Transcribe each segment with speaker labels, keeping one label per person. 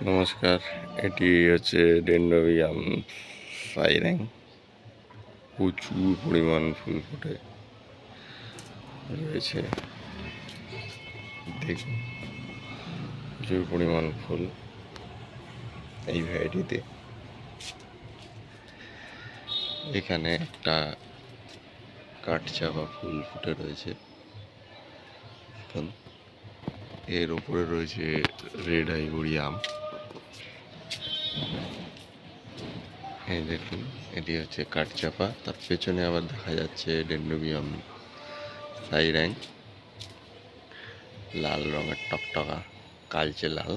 Speaker 1: নমস্কার, এটি হচ্ছে ডেনড্রবিয়াম সাইরেং। প্রচুর পরিমাণ ফুল ফুটে রয়েছে, দেখুন প্রচুর পরিমাণ ফুল এই ভ্যারাইটিতে। এখানে একটা কাঠচাপা ফুল ফুটে রয়েছে, এর উপরে রয়েছে রেড আইভরি আম। এই দেখুন, এটি হচ্ছে কাঠচাপা, তার পেছনে আবার দেখা যাচ্ছে ডেনড্রবিয়াম সাইরেং, লাল রঙের টকটকা কালচে লাল।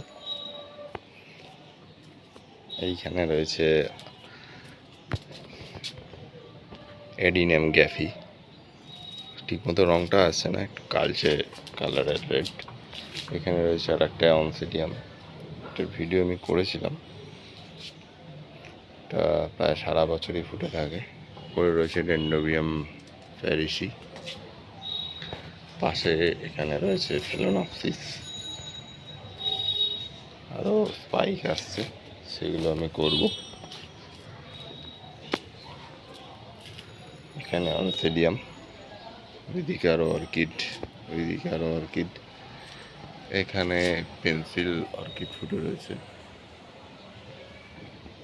Speaker 1: এইখানে রয়েছে এডিনিয়াম গ্যাফি, ঠিকমতো রংটা আসছে না, একটু কালচে কালারের রেড। এখানে রয়েছে আর একটা অনসিডিয়াম, এটার ভিডিও আমি করেছিলাম, এটা প্রায় সারা বছরই ফুটে থাকে। পরে রয়েছে ডেনড্রবিয়াম প্যারিসি, পাশে এখানে রয়েছে ফেলোনপসিস, আরও স্পাইক আসছে, সেগুলো আমি করব। এখানে অনসিডিয়াম, ওইদিকে আরও অর্কিড, ওইদিকে আরও অর্কিড, এখানে পেন্সিল অর্কিড ফুটে রয়েছে,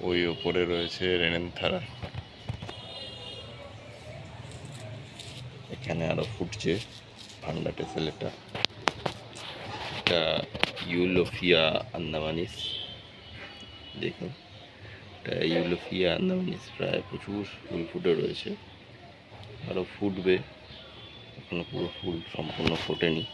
Speaker 1: ওই ওপরে রয়েছে রেনেনথারা, এখানে আরও ফুটছে ভান্ডা টেসেলেটা, এটা ইউলোফিয়া আন্দামানিস। দেখুন, এটা ইউলোফিয়া আন্দামানিস, প্রায় প্রচুর ফুল ফুটে রয়েছে, আরও ফুটবে, এখনো পুরো ফুল সম্পূর্ণ ফোটেনি।